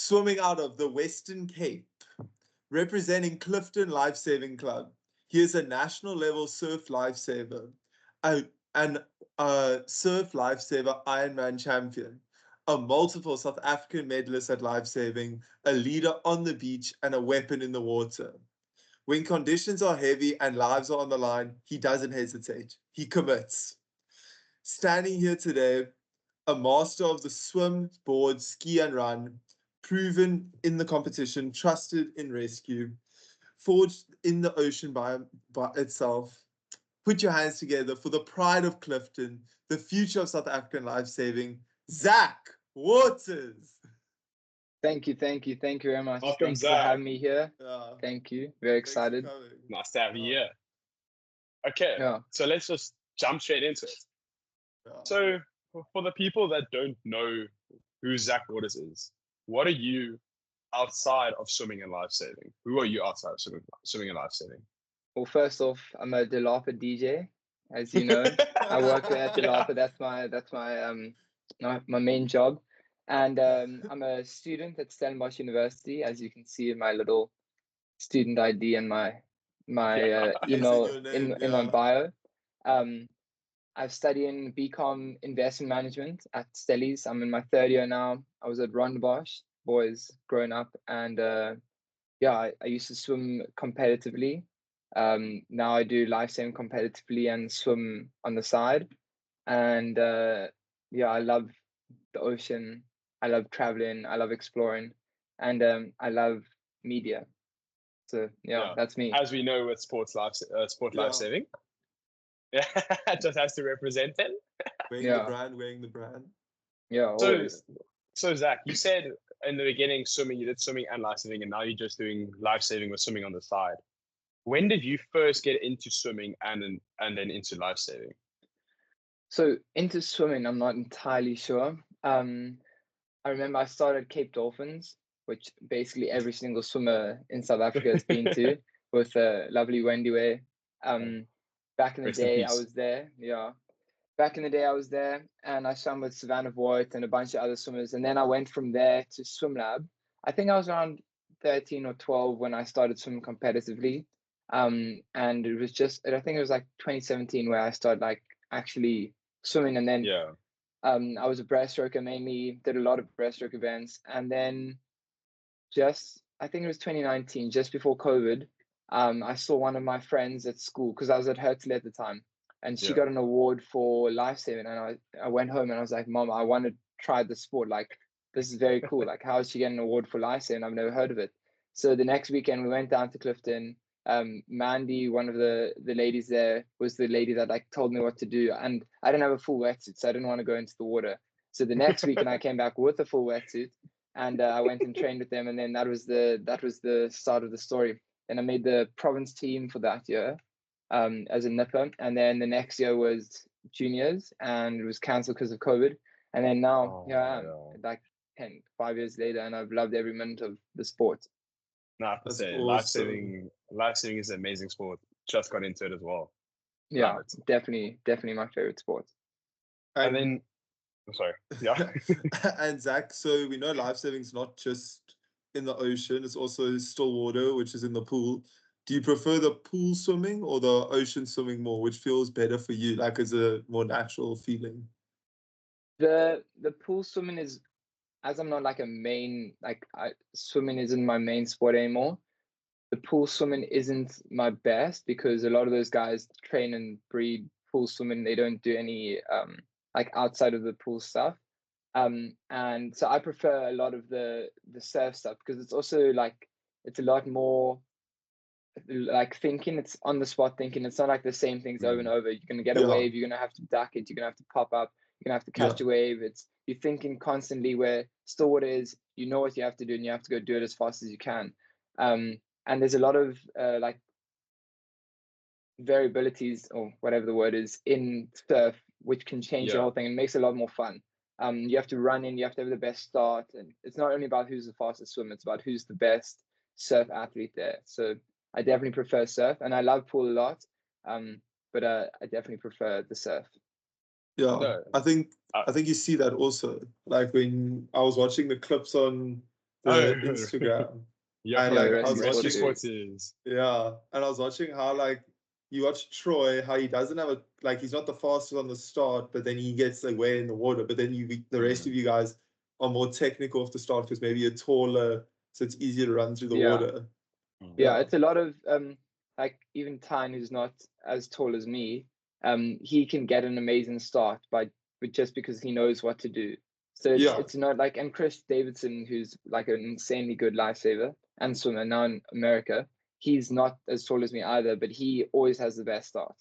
swimming out of the Western Cape, representing Clifton Lifesaving Club. He is a national level surf lifesaver, and a surf lifesaver Ironman champion, a multiple South African medalist at lifesaving, a leader on the beach, and a weapon in the water. When conditions are heavy and lives are on the line, he doesn't hesitate. He commits. Standing here today, a master of the swim, board, ski, and run, proven in the competition, trusted in rescue, forged in the ocean by itself. Put your hands together for the pride of Clifton, the future of South African lifesaving, Zack Waters. Thank you very much. Welcome, Thanks Zack. for having me here. Yeah. Thank you. Very excited. Nice to have you here. Okay, Yeah. so let's just jump straight into it. Yeah. So, for the people that don't know who Zack Waters is, what are you outside of swimming and lifesaving? Who are you outside of swimming and lifesaving? Well, first off, I'm a Delapa DJ, as you know. I work at Delapa. That's my main job, and I'm a student at Stellenbosch University, as you can see in my little student ID and my email in my bio. I've studied in BCom Investment Management at Stellies. I'm in my third year now. I was at Rondebosch boys growing up, and I used to swim competitively. Now I do lifesaving competitively and swim on the side. And I love the ocean. I love traveling. I love exploring, and I love media. So that's me. As we know with sport lifesaving, yeah, just has to represent them. Wearing the brand. Yeah. Always. So Zack, you said in the beginning you did swimming and lifesaving, and now you're just doing lifesaving with swimming on the side. When did you first get into swimming and then into lifesaving? So into swimming, I'm not entirely sure. I remember I started Cape Dolphins, which basically every single swimmer in South Africa has been to, with lovely Wendy Way. Back in the day, I was there. Yeah. Back in the day, I was there, and I swam with Savannah Voigt and a bunch of other swimmers. And then I went from there to swim lab. I think I was around 13 or 12 when I started swimming competitively. And it was I think it was like 2017 where I started like actually swimming. And then I was a breaststroker mainly, did a lot of breaststroke events. And then I think it was 2019, just before COVID, I saw one of my friends at school, because I was at Hertley at the time, and she got an award for lifesaving. And I went home and I was like, Mom, I want to try the sport. Like, this is very cool. Like, how is she getting an award for lifesaving? I've never heard of it. So the next weekend we went down to Clifton. Mandy, one of the ladies there, was the lady that like told me what to do, and I didn't have a full wetsuit, so I didn't want to go into the water. So the next weekend I came back with a full wetsuit, and I went and trained with them, and then that was the start of the story. And I made the province team for that year as a nipper, and then the next year was juniors, and it was cancelled because of COVID. And then now I am like 5 years later, and I've loved every minute of the sport. No, I have to say, awesome. Lifesaving is an amazing sport. Just got into it as well. Yeah, it's definitely my favorite sport. And then, I'm sorry. Yeah. And Zack, so we know lifesaving is not just in the ocean; it's also still water, which is in the pool. Do you prefer the pool swimming or the ocean swimming more? Which feels better for you, like as a more natural feeling? The pool swimming is, as I'm not like a main, swimming isn't my main sport anymore. The pool swimming isn't my best, because a lot of those guys train and breed pool swimming. They don't do any like outside of the pool stuff. And so I prefer a lot of the surf stuff, because it's also like, it's a lot more like thinking. It's on the spot thinking. It's not like the same things over and over. You're going to get a wave, you're going to have to duck it, you're going to have to pop up, you're going to have to catch a wave. You're thinking constantly, where still water is, you know what you have to do, and you have to go do it as fast as you can. And there's a lot of like variabilities, or whatever the word is, in surf, which can change the whole thing and makes it a lot more fun. You have to run in, you have to have the best start, and it's not only about who's the fastest swimmer, it's about who's the best surf athlete there. So I definitely prefer surf, and I love pool a lot, but I definitely prefer the surf. Yeah, no, I think you see that also. Like when I was watching the clips on the Oh. Instagram. Yeah, And Yeah, like the I was rescue rescue watching, squatters. yeah, and I was watching how like you watch Troy, how he doesn't have a like he's not the fastest on the start, but then he gets like way in the water. But then the rest of you guys are more technical off the start because maybe you're taller, so it's easier to run through the Yeah. water. Yeah, it's a lot of like even Tyne, who's not as tall as me, he can get an amazing start but just because he knows what to do. So it's not like, and Chris Davidson, who's like an insanely good lifesaver and swimmer now in America, he's not as tall as me either, but he always has the best start.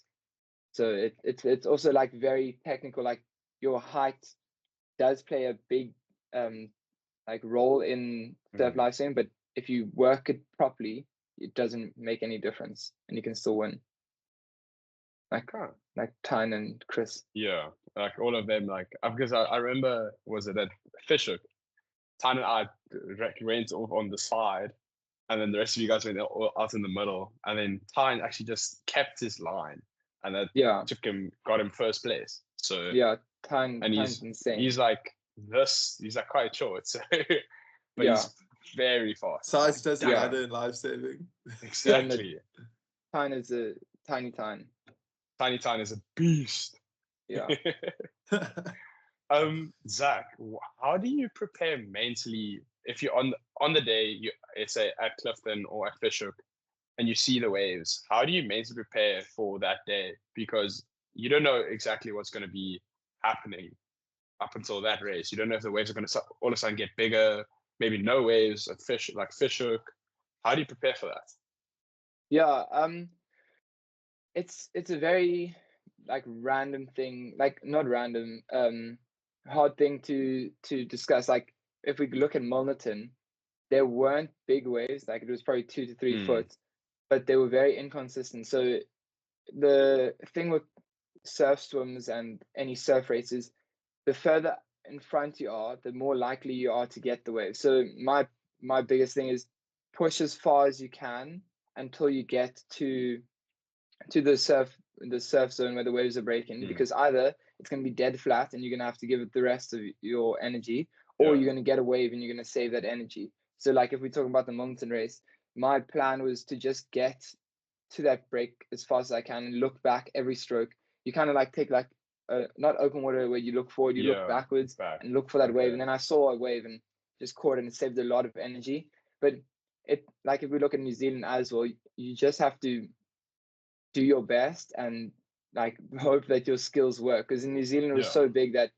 So it's also like very technical, like your height does play a big like role in surf lifesaving, but if you work it properly, it doesn't make any difference, and you can still win. Like Tyne and Chris. Yeah, like all of them. Like because I remember, was it at Fisher? Tyne and I went off on the side, and then the rest of you guys went out in the middle, and then Tyne actually just kept his line, and that got him first place. So yeah, Tyne's he's insane. He's like quite short, so but he's very fast. Size doesn't matter in lifesaving. Exactly. Tyne is a tiny Tyne. Tiny Tyne is a beast. Yeah. Zack, how do you prepare mentally if you're on the day, let's say at Clifton or at Fishhook, and you see the waves? How do you mentally prepare for that day? Because you don't know exactly what's going to be happening up until that race. You don't know if the waves are going to all of a sudden get bigger, maybe no waves at Fishhook. How do you prepare for that? Yeah, it's a very like random thing, like not random, hard thing to discuss. Like if we look at Milnerton, there weren't big waves, like it was probably 2 to 3 foot, but they were very inconsistent. So the thing with surf swims and any surf races, the further in front you are, the more likely you are to get the wave. So my biggest thing is push as far as you can until you get to the surf zone where the waves are breaking, because either it's going to be dead flat and you're going to have to give it the rest of your energy, or you're going to get a wave and you're going to save that energy. So like if we talk about the Mountain race, my plan was to just get to that break as fast as I can and look back every stroke. You kind of like take like not open water where you look forward, you look backwards and look for that wave. And then I saw a wave and just caught it and saved a lot of energy. But it, like if we look at New Zealand as well, you just have to do your best and like hope that your skills work, because in New Zealand it was so big that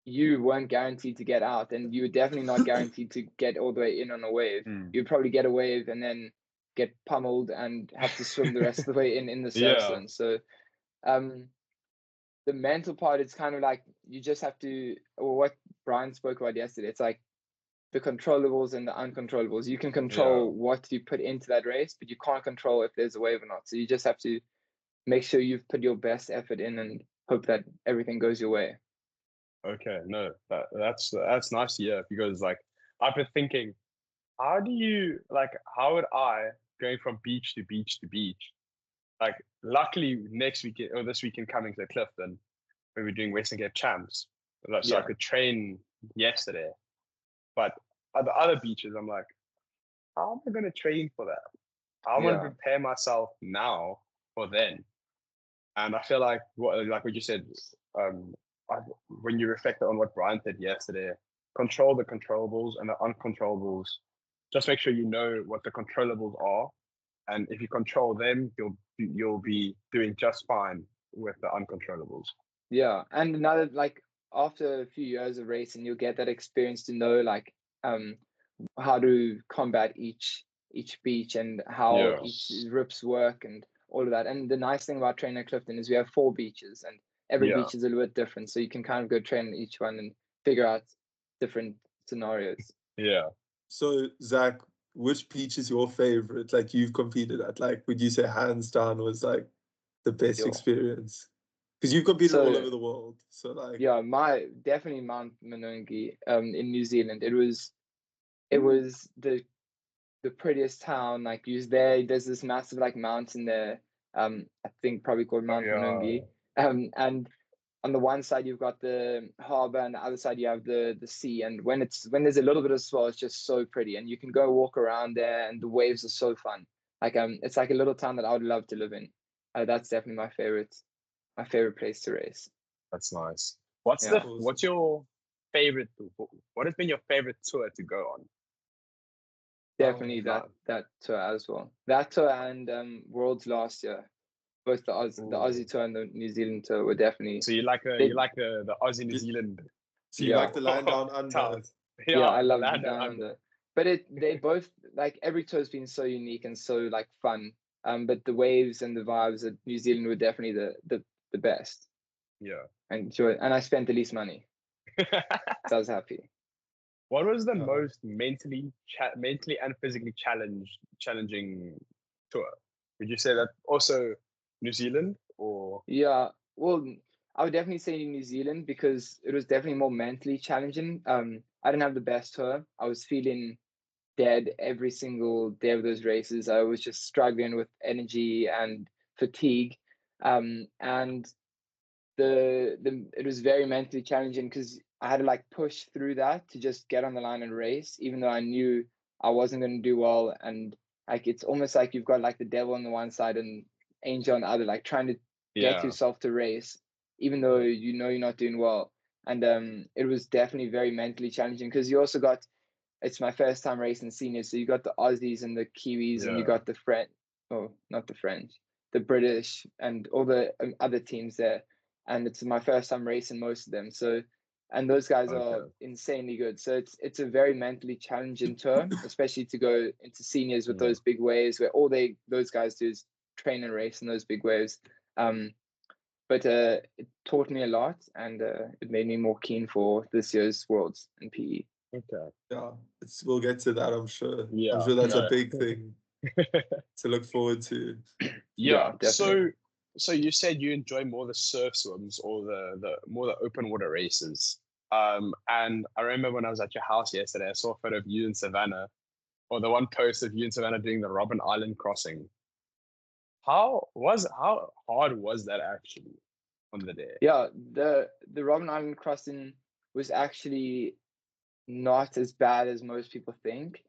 you weren't guaranteed to get out, and you were definitely not guaranteed to get all the way in on a wave. You'd probably get a wave and then get pummeled and have to swim the rest of the way in the surf zone. So the mental part, it's kind of like you just have to, or what Brian spoke about yesterday, it's like the controllables and the uncontrollables. You can control what you put into that race, but you can't control if there's a wave or not. So you just have to make sure you've put your best effort in and hope that everything goes your way. Okay, no, that's nice to hear, because like I've been thinking, how would I, going from beach to beach to beach, like luckily next weekend or this weekend coming to Clifton, when we're doing Western Cape Champs, so I could train yesterday. But at the other beaches, I'm like, how am I going to train for that? How am I going to prepare myself now for then? And I feel like what you said, when you reflect on what Brian said yesterday, control the controllables and the uncontrollables. Just make sure you know what the controllables are, and if you control them, you'll be doing just fine with the uncontrollables. Yeah, and another, like after a few years of racing, you'll get that experience to know like how to combat each beach and how each rips work and all of that. And the nice thing about training at Clifton is we have 4 beaches, and every beach is a little bit different, so you can kind of go train each one and figure out different scenarios. So Zack, which beach is your favorite, like you've competed at? Like would you say hands down was like the best experience? Because you've competed all over the world, so like definitely Mount Manungi in New Zealand. It was the prettiest town. Like there's this massive like mountain there, I think probably called Mount Manungi, and on the one side you've got the harbor, and the other side you have the sea. And when there's a little bit of swell, it's just so pretty, and you can go walk around there, and the waves are so fun. Like it's like a little town that I would love to live in. That's definitely my favorite place to race. That's nice. What's Yeah. what's your favorite? What has been your favorite tour to go on? Definitely fun. that tour as well. That tour and Worlds last year, both the Aussie tour and the New Zealand tour were definitely. So you like the Aussie New Zealand. So you Yeah. like the land down under? towns. Yeah, I the love land down down under. But they both, like, every tour has been so unique and so like fun. But the waves and the vibes at New Zealand were definitely the best. Yeah. And I spent the least money. So I was happy. What was the most mentally and physically challenging tour? Would you say that also New Zealand or? Yeah, well, I would definitely say New Zealand because it was definitely more mentally challenging. I didn't have the best tour. I was feeling dead every single day of those races. I was just struggling with energy and fatigue. And it was very mentally challenging because I had to like push through that to just get on the line and race, even though I knew I wasn't going to do well. And like it's almost like you've got like the devil on the one side and angel on the other, like trying to get yourself to race, even though you know you're not doing well. And it was definitely very mentally challenging because you also got, it's my first time racing seniors, so you got the Aussies and the Kiwis, and you got the French, oh, not the French, the British, and all the other teams there. And it's my first time racing most of them. So, and those guys are insanely good. So it's a very mentally challenging tour, especially to go into seniors with those big waves where all those guys do is train and race in those big waves. But it taught me a lot, and it made me more keen for this year's Worlds in PE. Okay. Yeah, we'll get to that, I'm sure. Yeah. I'm sure that's a big thing to look forward to. Yeah. Definitely. So you said you enjoy more the surf swims or the more the open water races. And I remember when I was at your house yesterday, I saw a photo of you and Savannah, or the one post of you and Savannah doing the Robben Island crossing. How hard was that actually on the day? Yeah, the Robben Island crossing was actually not as bad as most people think.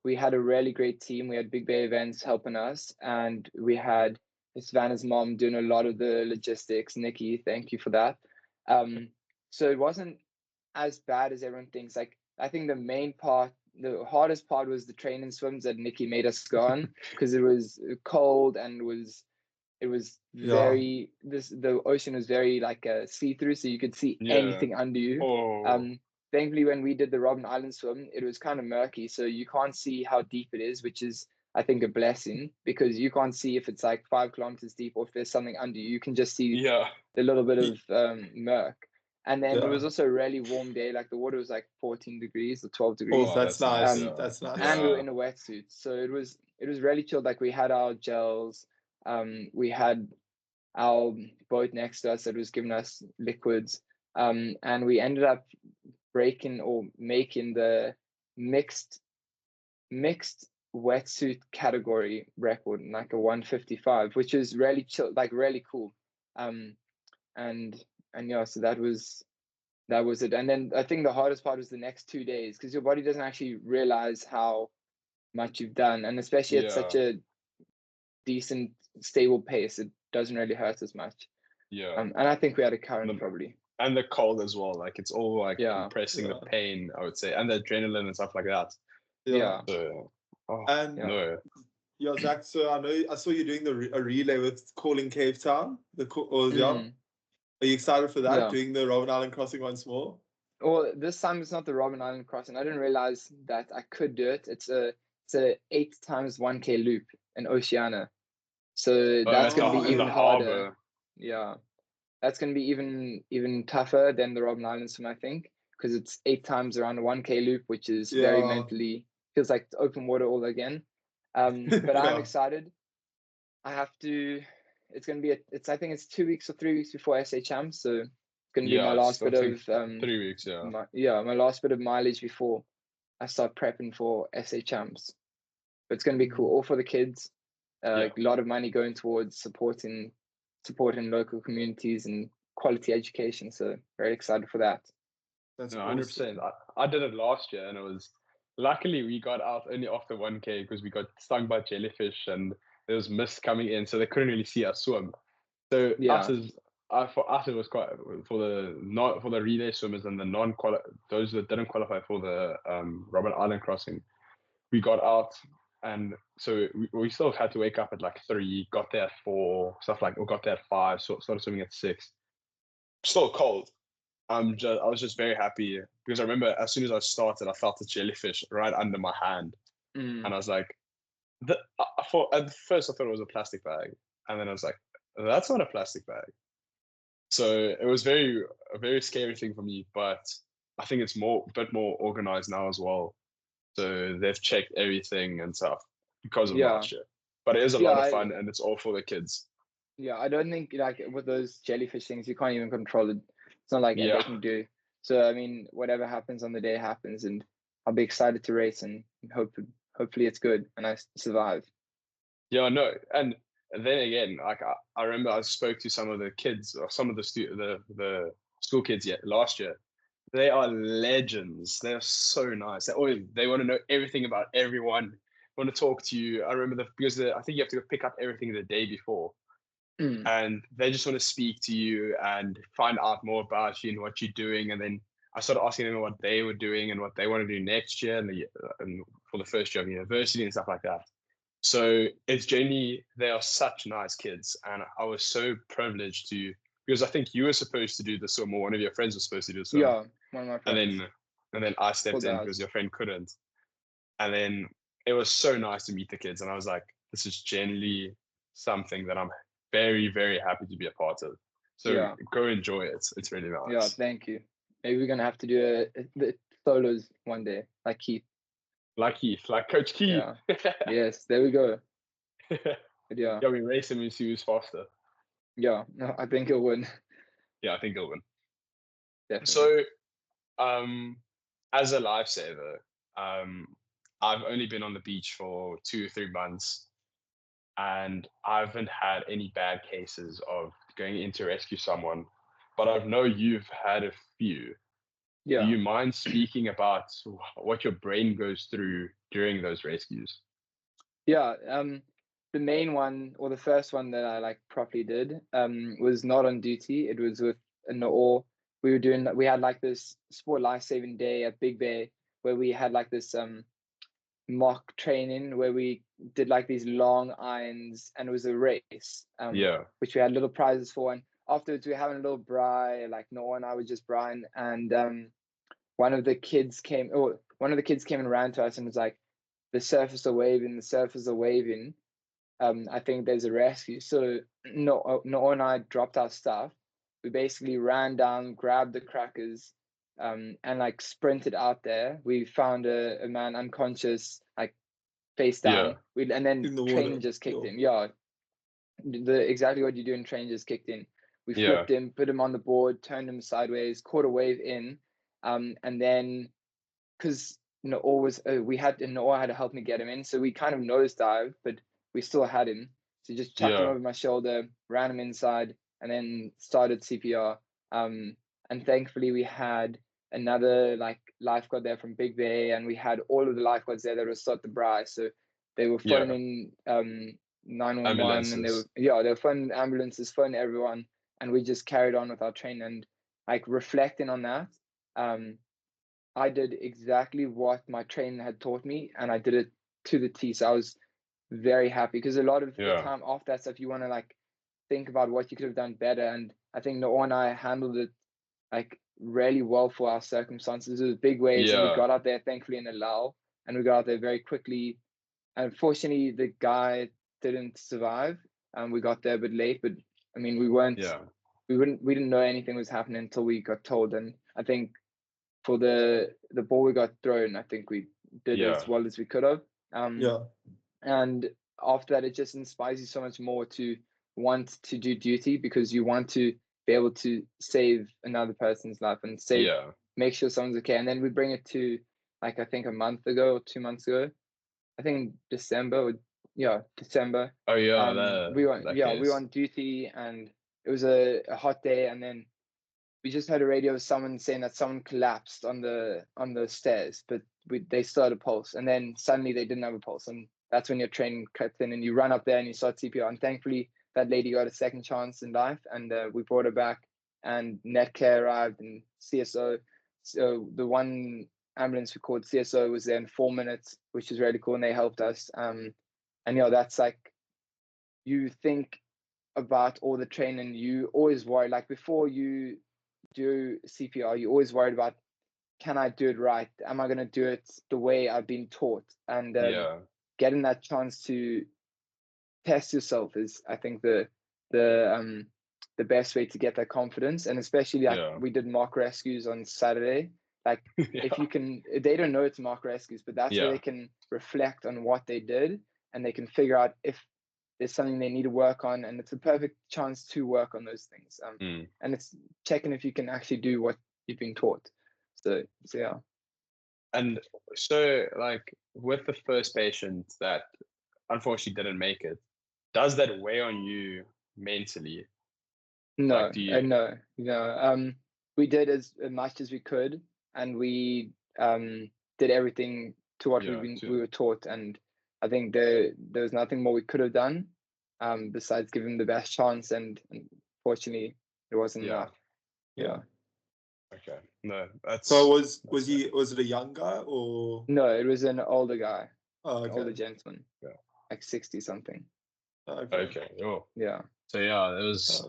We had a really great team. We had Big Bay Events helping us, and we had Savannah's mom doing a lot of the logistics. Nikki, thank you for that. So it wasn't as bad as everyone thinks. Like, I think the hardest part was the training swims that Nikki made us go on because it was cold and it was very the ocean was very like see-through, so you could see anything under you. Thankfully, when we did the Robben Island swim, it was kind of murky, so you can't see how deep it is, which is, I think, a blessing because you can't see if it's like 5 kilometers deep or if there's something under you. You can just see the little bit of murk. And then it was also a really warm day. Like the water was like 14 degrees or 12 degrees. Oh, that's nice. That's nice. And we were in a wetsuit, so it was really chilled. Like we had our gels, we had our boat next to us that was giving us liquids, and we ended up breaking or making the mixed wetsuit category record, like a 155, which is really chill, like really cool. And yeah, so that was it. And then I think the hardest part was the next 2 days because your body doesn't actually realize how much you've done, and especially at such a decent stable pace, it doesn't really hurt as much. And I think we had a current probably. And the cold as well, like it's all like compressing the pain, I would say, and the adrenaline and stuff like that. So, Zach, so I saw you doing a relay with Calling Cape Town. Are you excited for that? Doing the Robben Island crossing once more? Well, this time it's not the Robben Island crossing. I didn't realize that I could do it. It's a 8 times 1K loop in Oceania, so that's going to be even harder. Yeah, that's going to be even tougher than the Robben Island swim, I think, because it's 8 times around a 1K loop, which is very mentally, feels like open water all again. But I'm excited. I have to. It's going to be I think it's 2 weeks or 3 weeks before SA Champs, so it's going to be my last bit of 3 weeks. My last bit of mileage before I start prepping for SA Champs. But it's going to be cool, all for the kids. A lot of money going towards supporting local communities and quality education. So very excited for that. That's No, awesome. 100%. I did it last year, and it was luckily we got out only after 1K because we got stung by jellyfish and there was mist coming in, so they couldn't really see us swim. So Yeah, for us it was quite for the relay swimmers and the those that didn't qualify for the Robben Island crossing. We got out, and so we still had to wake up at like 3, got there at 4, stuff like, or got there at 5, so started swimming at 6. Still cold. I was just very happy because I remember as soon as I started, I felt the jellyfish right under my hand, and I was like, at first I thought it was a plastic bag, and then I was like, that's not a plastic bag. So it was a very scary thing for me, but I think it's a bit more organized now as well. So they've checked everything and stuff because of yeah, last year. But it is a yeah. lot of fun, and it's all for the kids. Yeah, I don't think like with those jellyfish things, you can't even control it. It's not like Yeah. they can do. So I mean, whatever happens on the day happens, and I'll be excited to race and hopefully it's good and I survive. Yeah, no, and then again, like I remember I spoke to some of the kids or some of the school kids last year. They are legends. They are so nice. They want to know everything about everyone. Want to talk to you. I remember because I think you have to go pick up everything the day before, and they just want to speak to you and find out more about you and what you're doing. And then I started asking them what they were doing and what they want to do next year and for the first year of university and stuff like that. So it's genuinely, they are such nice kids, and I was so privileged to, because I think you were supposed to do the swim, or one of your friends was supposed to do the swim. Yeah, one of my friends. And then I stepped in because your friend couldn't. And then it was so nice to meet the kids, and I was like, this is genuinely something that I'm very, very happy to be a part of. So go enjoy it. It's really nice. Yeah, thank you. Maybe we're gonna have to do the solos one day, like Keith. Like Coach Keith. Yeah. Yes, there we go. Yeah. Yeah, we race him and see who's faster. Yeah, no, I think he'll win. Yeah, I think he'll win. Definitely. So, as a lifesaver, I've only been on the beach for 2 or 3 months, and I haven't had any bad cases of going in to rescue someone. But I know you've had a few. Yeah. Do you mind speaking about what your brain goes through during those rescues? Yeah. The main one, or the first one that I like properly did, was not on duty. It was with Noor. We had like this sport life-saving day at Big Bay where we had like this mock training where we did like these long irons, and it was a race. Which we had little prizes for. And afterwards we were having a little braai, like Noor and I were just braaiing, and one of the kids came and ran to us and was like, the surfers are waving. I think there's a rescue. So Noor and I dropped our stuff. We basically ran down, grabbed the crackers, and like sprinted out there. We found a man unconscious, like face down. And then training just kicked in. Yeah, exactly what you do in training just kicked in. We flipped him, put him on the board, turned him sideways, caught a wave in, and then because Noor had to help me get him in, so we kind of nosedived, but we still had him. So just chucked him over my shoulder, ran him inside, and then started CPR. And thankfully we had another like lifeguard there from Big Bay, and we had all of the lifeguards there that were start the braai. So they were phoning 911, and they were phoning ambulances, phoning everyone, and we just carried on with our training. And like reflecting on that, I did exactly what my trainer had taught me, and I did it to the T. So I was very happy, because a lot of the time after that stuff, you want to like think about what you could have done better. And I think Noor and I handled it like really well for our circumstances. It was big waves, and we got out there thankfully in a lull, and we got out there very quickly. Unfortunately, the guy didn't survive, and we got there a bit late. But I mean, we didn't know anything was happening until we got told. And I think for the ball we got thrown, I think we did as well as we could have. And after that, it just inspires you so much more to want to do duty, because you want to be able to save another person's life and make sure someone's okay. And then we bring it to like, I think a month ago or 2 months ago, I think December. Oh yeah, we were on duty, and it was a hot day, and then we just heard a radio of someone saying that someone collapsed on the stairs, but they still had a pulse, and then suddenly they didn't have a pulse, and that's when your training cuts in, and you run up there and you start CPR. And thankfully, that lady got a second chance in life, and we brought her back, and Netcare arrived and CSO. So the one ambulance we called CSO was there in 4 minutes, which is really cool, and they helped us. And that's like, you think about all the training, you always worry, like before you do CPR, you always worried about, can I do it right? Am I going to do it the way I've been taught? And getting that chance to test yourself is, I think, the best way to get that confidence. And especially like we did mock rescues on Saturday. Like if you can, they don't know it's mock rescues, but that's where they can reflect on what they did, and they can figure out if there's something they need to work on, and it's a perfect chance to work on those things. And it's checking if you can actually do what you've been taught. So yeah. And so, like, with the first patient that unfortunately didn't make it, does that weigh on you mentally? No, like, no. We did as much as we could, and we did everything to what we were taught, and I think there was nothing more we could have done besides give him the best chance, and fortunately it wasn't enough. Yeah. Okay. No, that's. So was it a young guy or? No, it was an older guy. Oh, okay. An older gentleman. Yeah. Like 60 something. Okay. Oh. Yeah. So yeah, it was.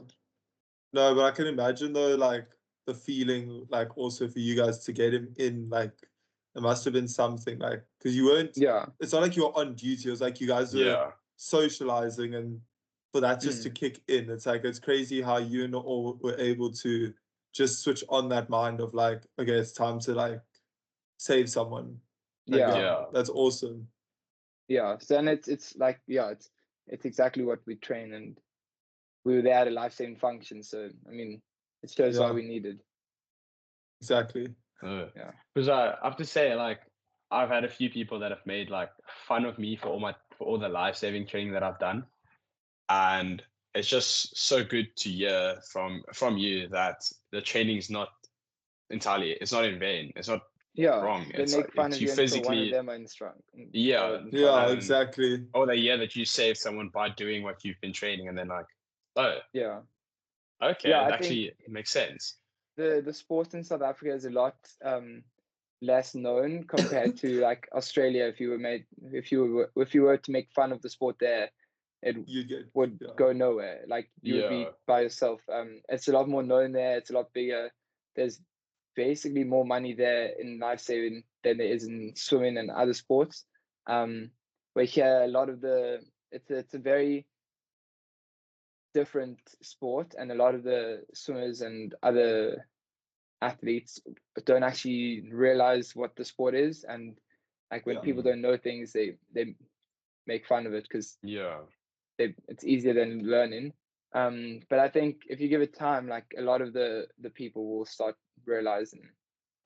No, but I can imagine though, like the feeling, like also for you guys to get him in, like it must have been something, like because you weren't. Yeah. It's not like you were on duty. It was like you guys were socializing, and for that just to kick in, it's like it's crazy how you and all were able to just switch on that mind of like, okay, it's time to like save someone. Like, that's awesome. Yeah. So then it's like it's exactly what we train, and we were there at a life-saving function. So I mean, it shows why we needed. Exactly. Yeah. Because I have to say, like, I've had a few people that have made like fun of me for all the life-saving training that I've done, and it's just so good to hear from you that the training is not entirely, it's not in vain, it's not wrong. They it's make like, fun of you you physically, until one of them are strong. Exactly. Or they hear that you saved someone by doing what you've been training, and then like, okay, it actually makes sense. The sport in South Africa is a lot less known compared to like Australia. If you were to make fun of the sport there, it would go nowhere. Like you would be by yourself. It's a lot more known there. It's a lot bigger. There's basically more money there in lifesaving than there is in swimming and other sports. Where here a lot of it's a very different sport, and a lot of the swimmers and other athletes don't actually realize what the sport is, and like when people don't know things, they make fun of it because it's easier than learning. But I think if you give it time, like a lot of the people will start realizing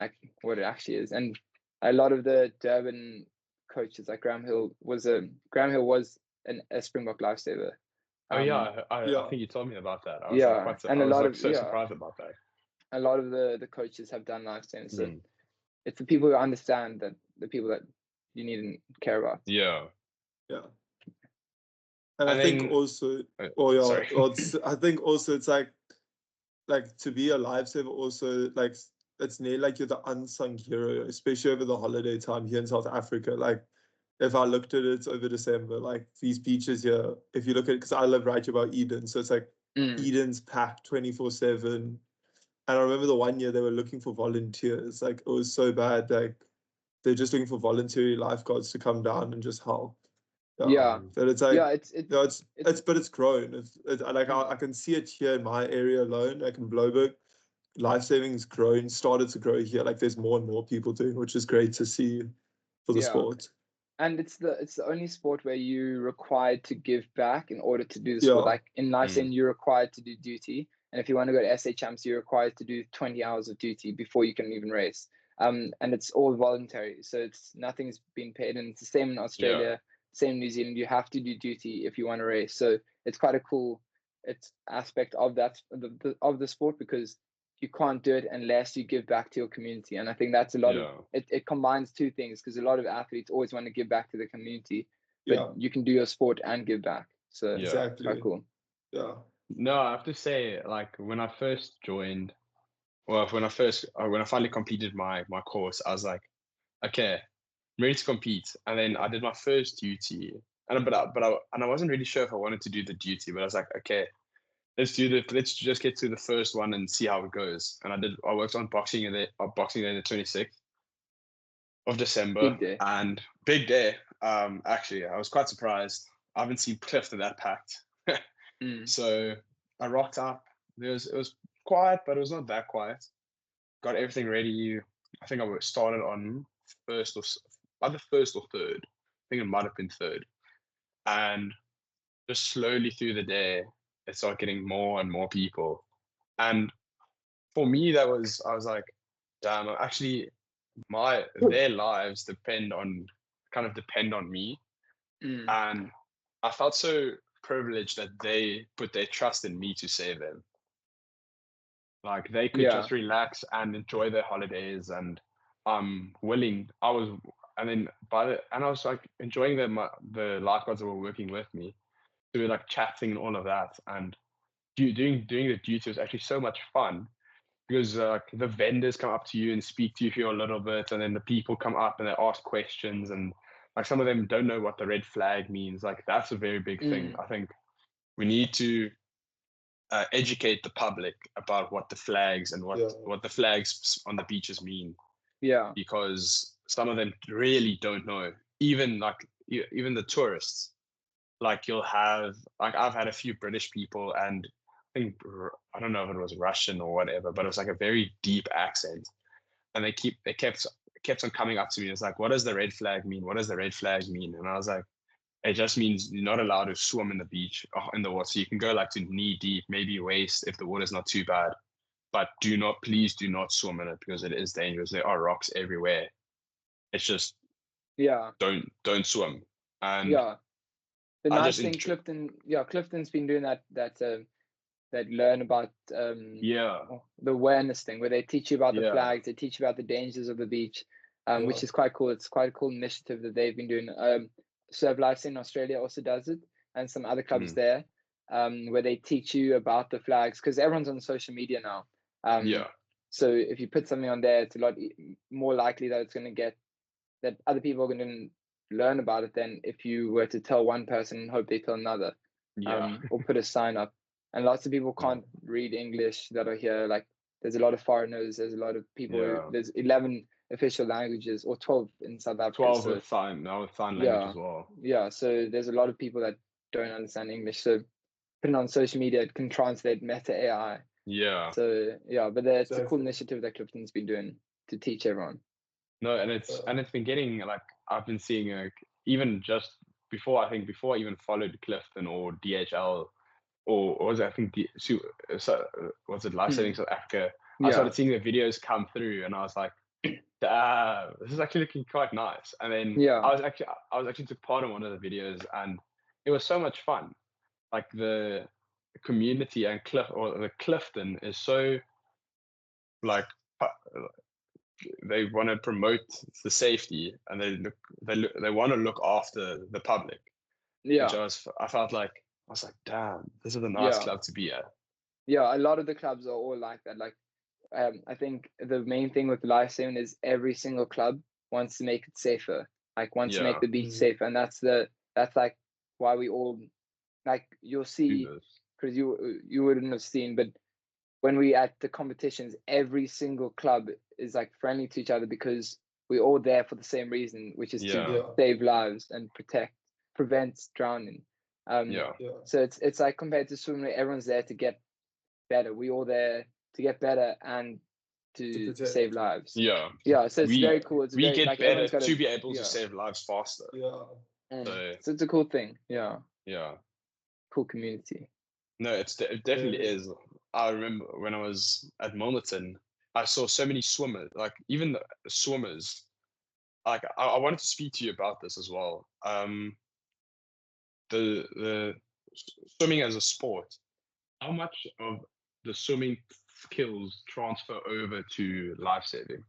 like what it actually is. And a lot of the Durban coaches, like Graham Hill was a Springbok lifesaver. I think you told me about that. I was so surprised about that. A lot of the coaches have done lifesaving, so it's the people who understand that the people that you need and care about. And I think also, I think also it's like to be a lifesaver also, like it's near like you're the unsung hero, especially over the holiday time here in South Africa. Like if I looked at it over December, like these beaches here, if you look at it, because I live right about Eden, so it's like Eden's packed 24/7. And I remember the one year they were looking for volunteers. Like it was so bad. Like they're just looking for voluntary lifeguards to come down and just help. But it's like but it's grown. It's like I can see it here in my area alone. Like in Bloberg, lifesaving's grown, started to grow here. Like there's more and more people doing, which is great to see for the sport. And it's the only sport where you're required to give back in order to do the sport. Like in lifesaving, you're required to do duty. And if you want to go to SA Champs, you're required to do 20 hours of duty before you can even race. And it's all voluntary. So nothing's being paid. And it's the same in Australia, same in New Zealand. You have to do duty if you want to race. So it's quite a cool its aspect of that of the sport, because you can't do it unless you give back to your community. And I think that's a lot of it combines two things, because a lot of athletes always want to give back to the community, but you can do your sport and give back. So Exactly. quite cool. Yeah. No, I have to say, like when I first joined, well, when I finally completed my course, I was like, okay, I'm ready to compete. And then I did my first duty, and I wasn't really sure if I wanted to do the duty, but I was like, okay, let's just get to the first one and see how it goes. And I worked on Boxing Day the 26th of December. Big day. And big day. Actually, I was quite surprised. I haven't seen Clifton that packed. So I rocked up. It was quiet, but it was not that quiet. Got everything ready. I think I started on either first or third. I think it might have been third. And just slowly through the day, it started getting more and more people. And for me, I was like, damn, actually, their lives depend on me. And I felt so privileged that they put their trust in me to save them. Like they could just relax and enjoy their holidays, and and I was like enjoying the lifeguards that were working with me. We were like chatting and all of that, and doing the duty was actually so much fun, because the vendors come up to you and speak to you for a little bit, and then the people come up and they ask questions, and like some of them don't know what the red flag means. Like that's a very big thing. I think we need to educate the public about what the flags and what the flags on the beaches mean. Because some of them really don't know. Even the tourists. Like you'll have, like I've had a few British people, and I don't know if it was Russian or whatever, but it was like a very deep accent, and they kept on coming up to me. It's like, what does the red flag mean? What does the red flag mean? And I was like, it just means you're not allowed to swim in the beach in the water. So you can go like to knee deep, maybe waist if the water's not too bad, but please do not swim in it, because it is dangerous. There are rocks everywhere. It's just don't swim. And the nice thing, Clifton's been doing that learn about the awareness thing, where they teach you about the flags, they teach you about the dangers of the beach, which is quite cool. It's quite a cool initiative that they've been doing. Surf Life in Australia also does it, and some other clubs there, where they teach you about the flags, because everyone's on social media now. So if you put something on there, it's a lot more likely that it's going to get that other people are going to learn about it than if you were to tell one person and hope they tell another, or put a sign up. And lots of people can't read English that are here. Like there's a lot of foreigners. There's a lot of people. There's 11 official languages, or 12 in South Africa. 12 with sign language as well. Yeah, so there's a lot of people that don't understand English. So putting on social media, it can translate meta AI. So but it's a cool initiative that Clifton's been doing to teach everyone. No, and it's been getting, like, I've been seeing, like, even just before I even followed Clifton or DHL, or was it, I think was it Lifesaving South Africa? I started seeing the videos come through, and I was like, this is actually looking quite nice. And then I was actually took part in one of the videos, and it was so much fun. Like the community and the Clifton is so, like, they want to promote the safety, and they want to look after the public. Which I felt like, I was like, damn, this is a nice club to be at. A lot of the clubs are all like that. Like I think the main thing with lifesaving is every single club wants to make it safer, like wants to make the beach safer. And that's like why we all, like, you'll see, because you wouldn't have seen, but when we at the competitions, every single club is like friendly to each other, because we're all there for the same reason, which is to save lives and prevent drowning. So it's like, compared to swimming, everyone's there to get better. We all there to get better and to save lives. So it's very cool. We get better to be able to save lives faster. So it's a cool thing. Cool community. No, it definitely is. I remember when I was at Milnerton, I saw so many swimmers, like even the swimmers. Like I wanted to speak to you about this as well. The swimming as a sport, how much of the swimming skills transfer over to life saving?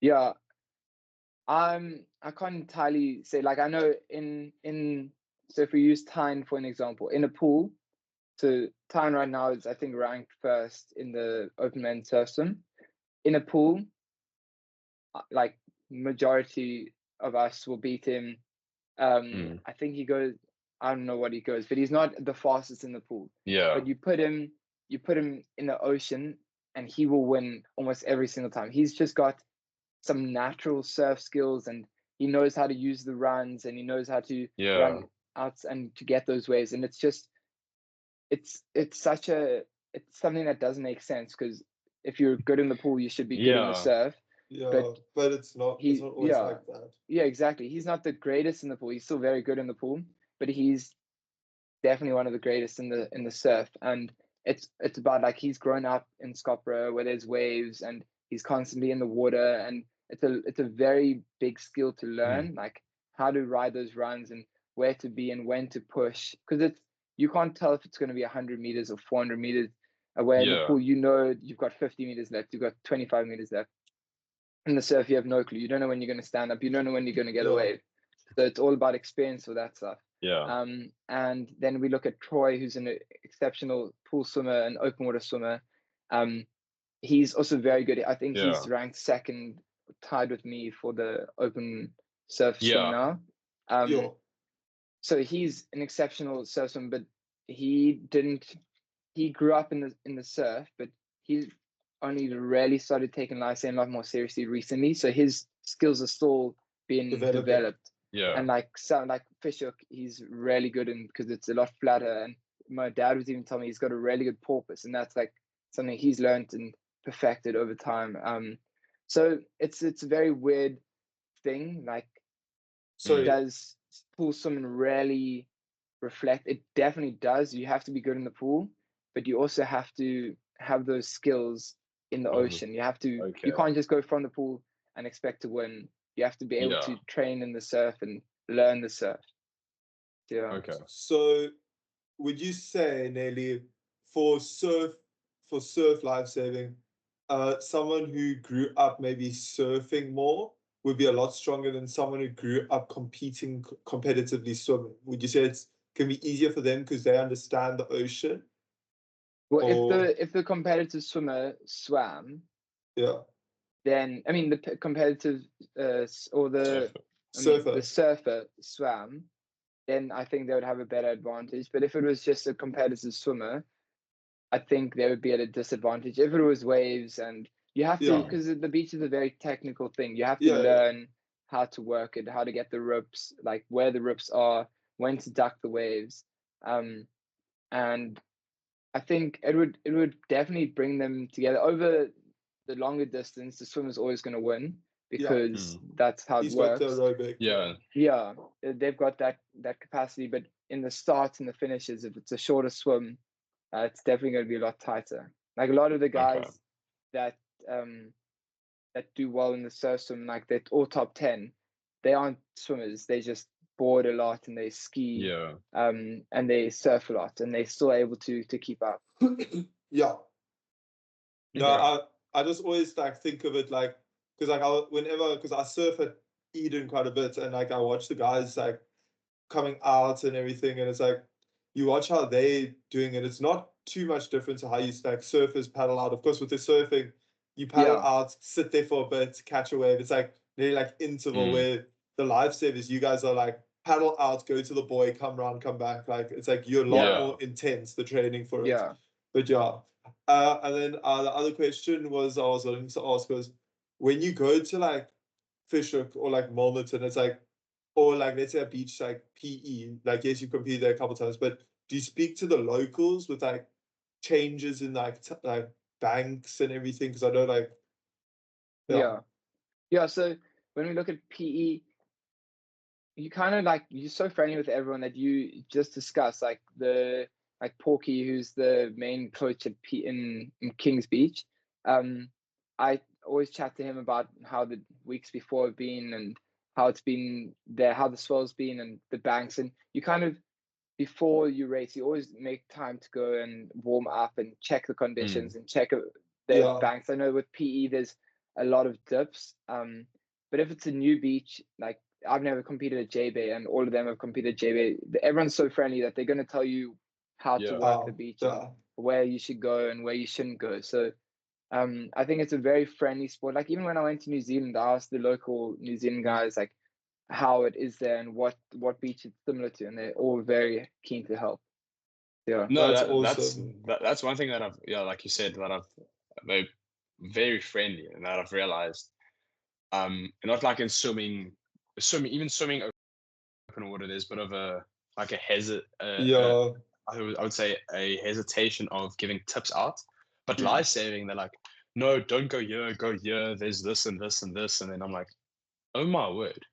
Yeah, I can't entirely say. Like, I know so if we use Tyne for an example, in a pool, so Tyne right now is, I think, ranked first in the open men's surf swim. In a pool, like majority of us will beat him. I think he goes, I don't know what he goes, but he's not the fastest in the pool. Yeah. But you put him in the ocean and he will win almost every single time. He's just got some natural surf skills, and he knows how to use the runs, and he knows how to run out and to get those waves. And it's just it's something that doesn't make sense, because if you're good in the pool, you should be good in the surf. Yeah, but it's not always like that. Yeah, exactly. He's not the greatest in the pool. He's still very good in the pool, but he's definitely one of the greatest in the surf. And it's about, like, he's grown up in Scotland where there's waves, and he's constantly in the water, and it's a very big skill to learn, like how to ride those runs and where to be and when to push, because you can't tell if it's going to be 100 meters or 400 meters away. In the pool, you've got 50 meters left, you've got 25 meters left. In the surf, you have no clue. You don't know when you're going to stand up. You don't know when you're going to get a wave. So it's all about experience for that stuff. Yeah. And then we look at Troy, who's an exceptional pool swimmer and open water swimmer. He's also very good. I think he's ranked second, tied with me for the open surf swim now. So he's an exceptional surf swimmer, but he grew up in the surf, but he only really started taking lifesaving a lot more seriously recently. So his skills are still being developed. Yeah. And like Fishhook, he's really good in, because it's a lot flatter. And my dad was even telling me he's got a really good porpoise, and that's like something he's learned and perfected over time. So it's a very weird thing. Like, does pool swimming really reflect? It definitely does. You have to be good in the pool, but you also have to have those skills in the ocean. You have to. You can't just go from the pool and expect to win. You have to be able to train in the surf and learn the surf. Yeah. Okay. So would you say, Nelly, for surf lifesaving, someone who grew up maybe surfing more would be a lot stronger than someone who grew up competing competitively swimming? Would you say it can be easier for them because they understand the ocean? Well, if the competitive swimmer swam, then, I mean, the competitive or the surfer swam, then I think they would have a better advantage. But if it was just a competitive swimmer, I think they would be at a disadvantage. If it was waves, and you have to, because the beach is a very technical thing. You have to learn how to work it, how to get the rips, like where the rips are, when to duck the waves, and I think it would definitely bring them together. Over the longer distance, the swimmer's always going to win, because that's how it works. Got the aerobic. Yeah, they've got that capacity. But in the starts and the finishes, if it's a shorter swim, it's definitely going to be a lot tighter. Like a lot of the guys that do well in the surf swim, like they're all top 10, they aren't swimmers. They just board a lot and they ski, and they surf a lot, and they're still able to keep up. I just always like think of it like, because like because I surf at Eden quite a bit, and like I watch the guys like coming out and everything, and it's like you watch how they doing it. It's not too much different to how you like surfers paddle out. Of course, with the surfing, you paddle out, sit there for a bit, catch a wave. It's like nearly like interval, where the lifesavers, you guys are like paddle out, go to the buoy, come round, come back. Like it's like you're a lot more intense, the training for it. But and then the other question I was wanting to ask was, when you go to like Fishhook or like Milnerton, it's like, or like let's say a beach like PE, like yes, you competed there a couple of times, but do you speak to the locals with like changes in like like banks and everything? Because I know like so when we look at PE, you kind of like, you're so friendly with everyone that you just discuss, like Porky, who's the main coach at in Kings Beach. I always chat to him about how the weeks before have been, and how it's been there, how the swell's been, and the banks, and you kind of before you race, you always make time to go and warm up and check the conditions and check the banks. I know with PE there's a lot of dips, but if it's a new beach, like I've never competed at J-Bay and all of them have competed at J-Bay, everyone's so friendly that they're going to tell you how to work the beach and where you should go and where you shouldn't go. So I think it's a very friendly sport. Like even when I went to New Zealand, I asked the local New Zealand guys like how it is there and what beach it's similar to, and they're all very keen to help. Yeah, no, That's awesome. awesome. That's one thing that I've, like you said, that they're very friendly, and that I've realized. Not like in swimming, even swimming open water, there's a bit of a like a I would say a hesitation of giving tips out. But life saving, they're like, no, don't go here, go here. There's this and this and this, and then I'm like, oh my word,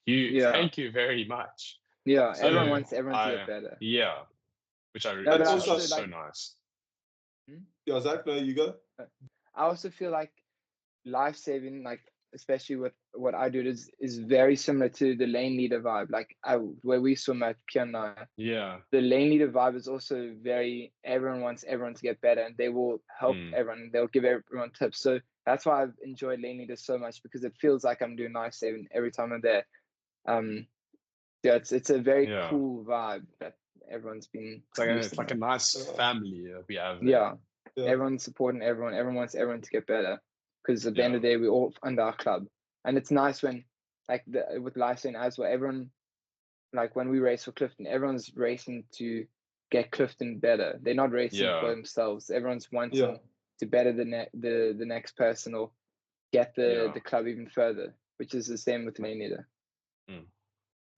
thank you very much. Yeah, so everyone wants everyone to get better. Yeah, which I That's also also so nice. Yeah, Zach, no, you go. I also feel like life saving, like especially with what I do, is very similar to the lane leader vibe. Like where we swim at Kiana, the lane leader vibe is also very, everyone wants everyone to get better, and they will help everyone. They'll give everyone tips. So that's why I've enjoyed lane leaders so much, because it feels like I'm doing life saving every time I'm there. Yeah, it's a very cool vibe that everyone's been. It's like a nice family we have there. Yeah, everyone's supporting everyone. Everyone wants everyone to get better, because at the end of the day, we're all under our club, and it's nice when, like with lifesaving as well, everyone, like when we race for Clifton, everyone's racing to get Clifton better. They're not racing for themselves. Everyone's wanting to better the next person or get the club even further, which is the same with lane leader.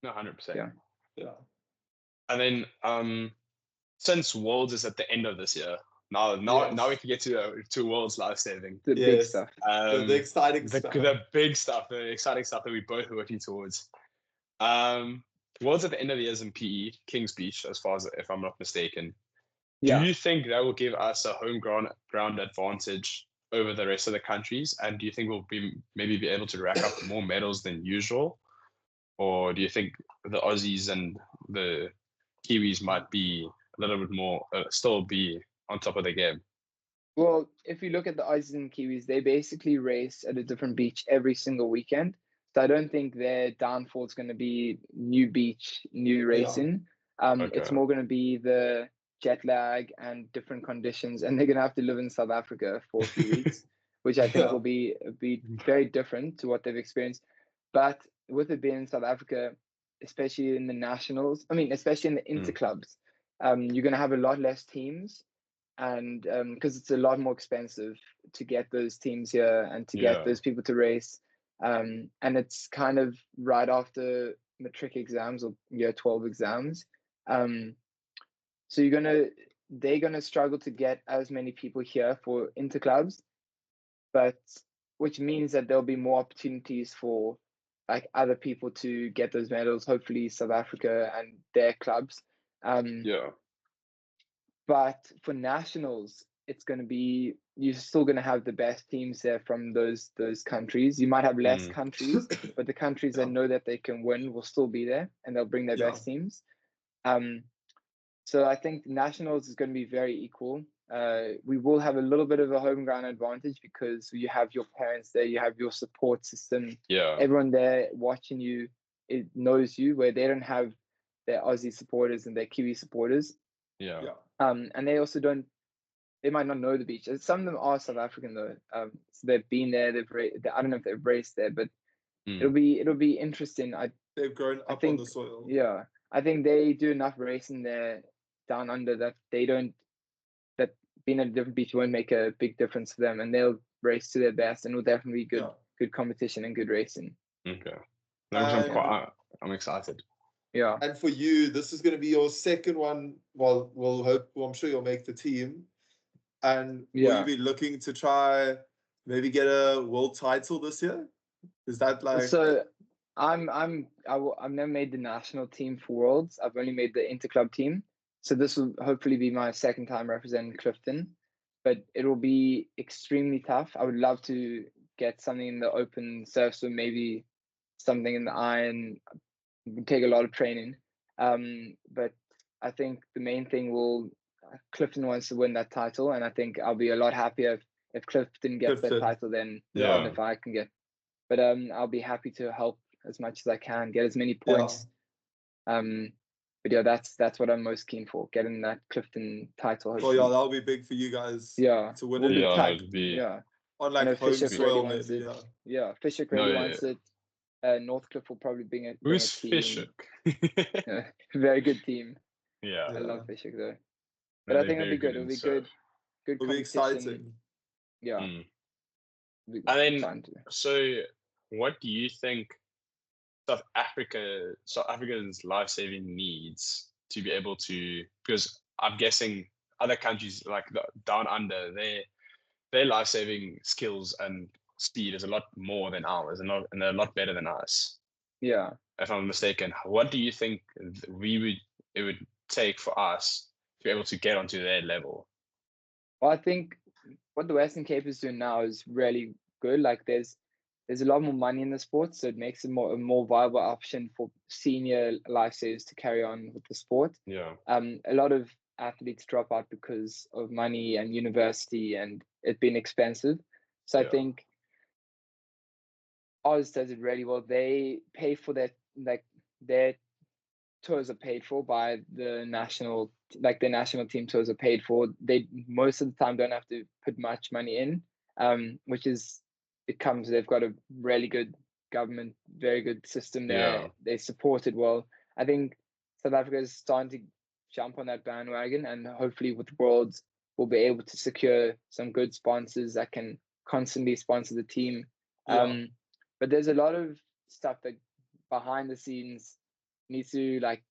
No, 100%. Yeah. And then since Worlds is at the end of this year, now we can get to Worlds life saving. The big stuff. The exciting stuff. The big stuff, the exciting stuff that we both are working towards. Worlds at the end of the year is in PE, Kings Beach, as far as if I'm not mistaken. Do you think that will give us a home ground advantage over the rest of the countries? And do you think we'll maybe be able to rack up more medals than usual? Or do you think the Aussies and the Kiwis might be a little bit more, still be on top of the game? Well, if you look at the Aussies and Kiwis, they basically race at a different beach every single weekend. So I don't think their downfall is going to be new beach, new racing. It's more going to be the jet lag and different conditions, and they're going to have to live in South Africa for a few weeks, which I think will be very different to what they've experienced. But with it being in South Africa, especially in the nationals, especially in the interclubs, you're going to have a lot less teams, and because it's a lot more expensive to get those teams here and to get those people to race, and it's kind of right after matric exams or year 12 exams, so they're gonna struggle to get as many people here for interclubs, but which means that there'll be more opportunities for like other people to get those medals, hopefully South Africa and their clubs. But for nationals, it's going to be, you're still going to have the best teams there from those countries. You might have less countries, but the countries that know that they can win will still be there, and they'll bring their best teams. So I think nationals is going to be very equal. We will have a little bit of a home ground advantage because you have your parents there, you have your support system. Everyone there watching you, it knows you, where they don't have their Aussie supporters and their Kiwi supporters. And they also they might not know the beach. Some of them are South African though. So they've been there, I don't know if they've raced there, but it'll be interesting. They've grown up on the soil. Yeah. I think they do enough racing there down under that that being at a different beach won't make a big difference for them, and they'll race to their best, and it'll definitely be good competition and good racing. I'm excited. Yeah. And for you, this is going to be your second one. Well, I'm sure you'll make the team. And will you be looking to try maybe get a world title this year? Is that like? So I've never made the national team for Worlds. I've only made the interclub team. So this will hopefully be my second time representing Clifton, but it will be extremely tough. I would love to get something in the open surf, so maybe something in the iron. It would take a lot of training, but I think the main thing will Clifton wants to win that title, and I think I'll be a lot happier if Clifton gets that Clifton. title than Yeah. if I can get. But I'll be happy to help as much as I can, get as many points. But yeah, that's what I'm most keen for, getting that Clifton title. Oh Hopefully. yeah, that'll be big for you guys. Yeah. To win We'll it be Yeah, tight. it'd be Yeah. on I know like home Fishhook really soil, wants maybe. it. Yeah. Yeah, Fishhook No, really yeah. wants it. Northcliffe will probably bring a Who's team. Fishhook? Very good team. Yeah. I love Fishhook though. No, But I they're think it'll very be good. in It'll be surf. good It'll be competition. exciting. Yeah. Mm. It'll be And then, fun too. so what do you think South Africa's life-saving needs to be able to, because I'm guessing other countries like down under, their life-saving skills and speed is a lot more than ours, and they're a lot better than us. Yeah. If I'm mistaken, what do you think it would take for us to be able to get onto their level? Well, I think what the Western Cape is doing now is really good. Like there's a lot more money in the sport, so it makes it a more viable option for senior lifesavers to carry on with the sport. Yeah. A lot of athletes drop out because of money and university and it being expensive. So I think Oz does it really well. They pay for their tours are paid for by the national, like the national team tours are paid for. They most of the time don't have to put much money in, which is they've got a really good government, very good system there. Yeah. They support it well. I think South Africa is starting to jump on that bandwagon, and hopefully with Worlds we'll be able to secure some good sponsors that can constantly sponsor the team. But there's a lot of stuff that behind the scenes needs to like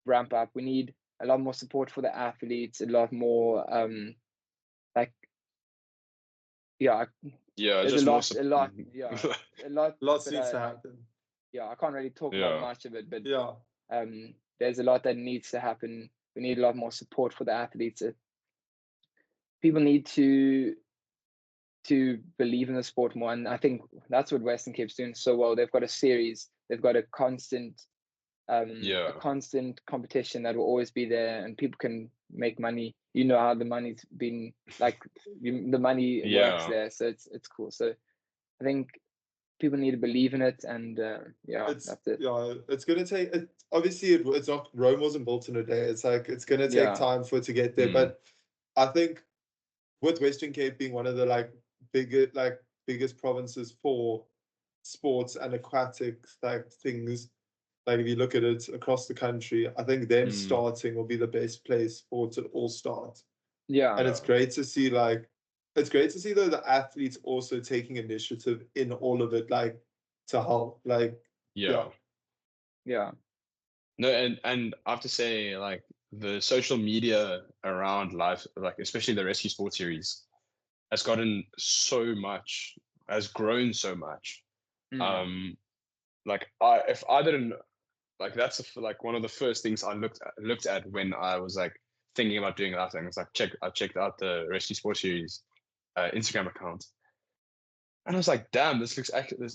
ramp up. We need a lot more support for the athletes, a lot more Yeah, there's just a more lot Lots but, needs to happen. I can't really talk about much of it, but there's a lot that needs to happen. We need a lot more support for the athletes. People need to believe in the sport more, and I think that's what Western Cape's doing so well. They've got a series, they've got a constant competition that will always be there, and people can make money. You know how the money's been like, the money works there, so it's cool. So I think people need to believe in it, and that's it. Yeah, it's gonna take. Obviously, it's not. Rome wasn't built in a day. It's like it's gonna take time for it to get there. But I think with Western Cape being one of the biggest provinces for sports and aquatic things, like if you look at it across the country, I think them starting will be the best place for it to all start. And it's great to see though the athletes also taking initiative in all of it, like to help. Yeah. No, and I have to say, like, the social media around life, like especially the rescue sports series, has grown so much. Like if I didn't, like, that's like one of the first things I looked at when I was like thinking about doing that thing. It's like I checked out the rescue sports series Instagram account, and I was like, damn, this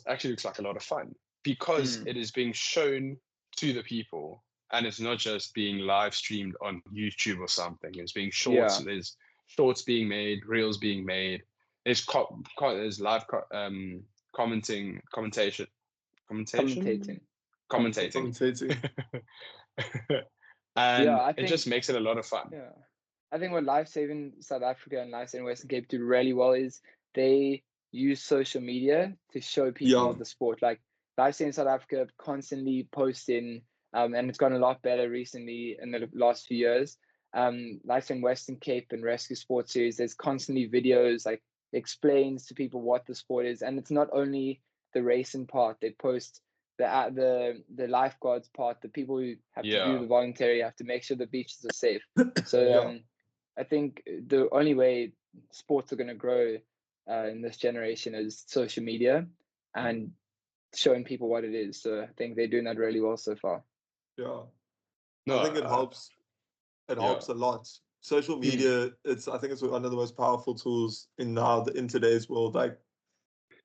actually looks like a lot of fun, because it is being shown to the people, and it's not just being live streamed on YouTube or something. It's being shorts. There's shorts being made, reels being made. There's there's live commentating. And I think it just makes it a lot of fun. Yeah, I think what Lifesaving South Africa and Lifesaving Western Cape do really well is they use social media to show people the sport. Like Lifesaving South Africa constantly posting, and it's gotten a lot better recently in the last few years. Lifesaving Western Cape and Rescue Sports Series, there's constantly videos like explains to people what the sport is, and it's not only the racing part. They post the lifeguards part, the people who have to do the voluntary, have to make sure the beaches are safe. So I think the only way sports are going to grow in this generation is social media and showing people what it is. So I think they're doing that really well so far. I think it helps. It helps a lot. Social media, I think it's one of the most powerful tools in today's world. Like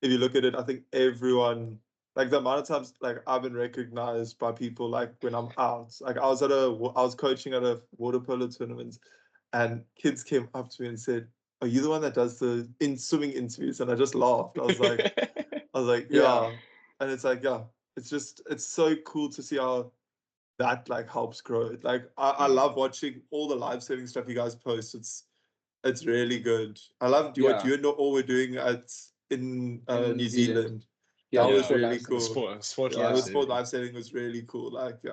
if you look at it, I think everyone like the amount of times like I've been recognized by people like when I'm out. Like I was coaching at a water polo tournament, and kids came up to me and said, "Are you the one that does the swimming interviews?" And I just laughed. I was like, Yeah. yeah. And it's like, yeah, it's so cool to see how that like helps grow it. Like I love watching all the life saving stuff you guys post. It's really good. I loved what Yeah. you and all were doing in In New Zealand. Yeah, That the was sport really life saving. cool. Sport Yeah, Yeah. the life sport saving. life saving was really cool. Like, yeah.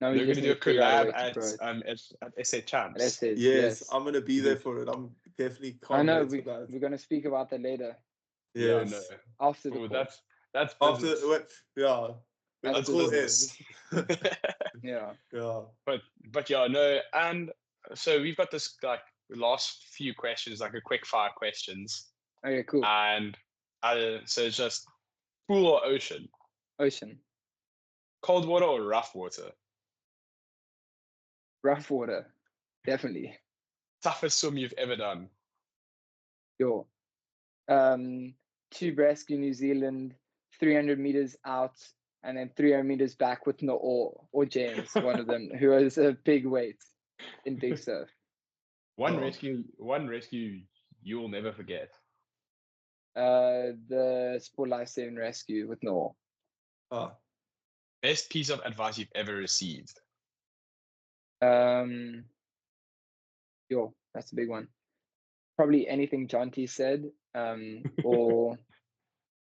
Now we They're just going to do need a to figure out a way collab to grow it. at SA Champs. That's it. Yes, Yes. I'm gonna be Do- there for it. I'm definitely I can't know wait for that. we're gonna speak about that later Yeah, no. Yes. after the Ooh, call. that's After business. yeah, when the That's call business. ends. Yeah. Yeah. But yeah, no, and so we've got this like last few questions, like a quick fire questions, Okay, cool. and so it's just pool or ocean, Ocean. cold water or rough water, Rough water. Definitely. toughest swim you've ever done. Yo. Tube rescue New Zealand, 300 meters out, and then 300 meters back with no or James, one of them, who has a big weight in big surf. One Oh. rescue you will never forget. The sport life saving rescue with no. Ah. Best piece of advice you've ever received. Yo, that's a big one. Probably anything John T said, or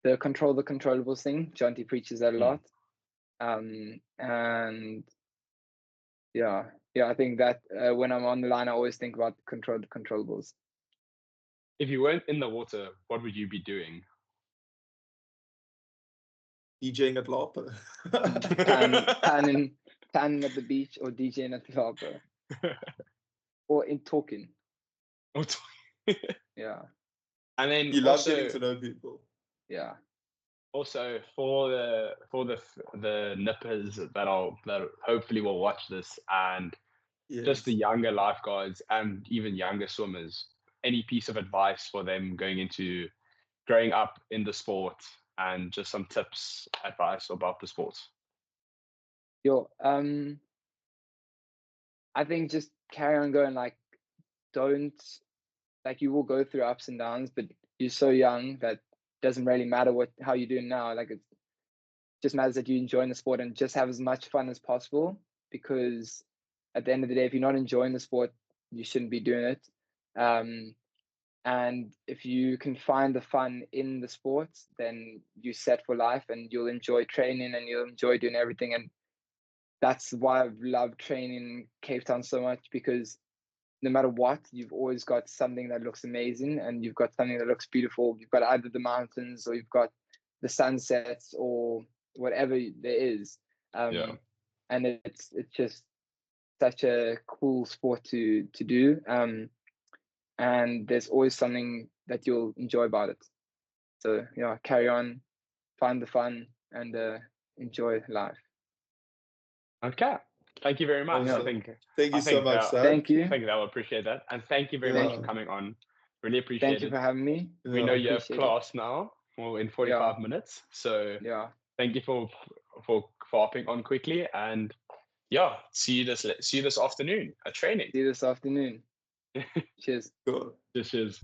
the control the controllables thing. John T preaches that a lot. And yeah, I think that when I'm on the line, I always think about control the controllables. If you weren't in the water, what would you be doing? DJing at Lapa. Tanning at the beach or DJing at the harbor. Or in talking. Yeah. And then You love also, getting to know people. Yeah. also for the nippers that hopefully will watch this, and Yes. just the younger lifeguards and even younger swimmers, any piece of advice for them growing up in the sport, and just some tips, advice about the sport? Yo, I think just carry on going. Like, don't, like, you will go through ups and downs, but you're so young that doesn't really matter how you're doing now. Like, it just matters that you enjoy the sport and just have as much fun as possible, because at the end of the day, if you're not enjoying the sport, you shouldn't be doing it. And if you can find the fun in the sports, then you're set for life, and you'll enjoy training and you'll enjoy doing everything. And that's why I've loved training in Cape Town so much, because no matter what, you've always got something that looks amazing, and you've got something that looks beautiful. You've got either the mountains, or you've got the sunsets, or whatever there is. Yeah. And it's just such a cool sport to do. And there's always something that you'll enjoy about it. So yeah, carry on, find the fun, and enjoy life. Okay. Thank you very much. Awesome. I think Thank you so much, Zach. Thank you. I think they'll appreciate that. And thank you very much for coming on. Really appreciate Thank you it. for having me. We know you have Appreciate class now, well, in 45 minutes. So Yeah. thank you for hopping on quickly, and yeah, see you this afternoon at training. See you this afternoon. Cheers. Cool. This is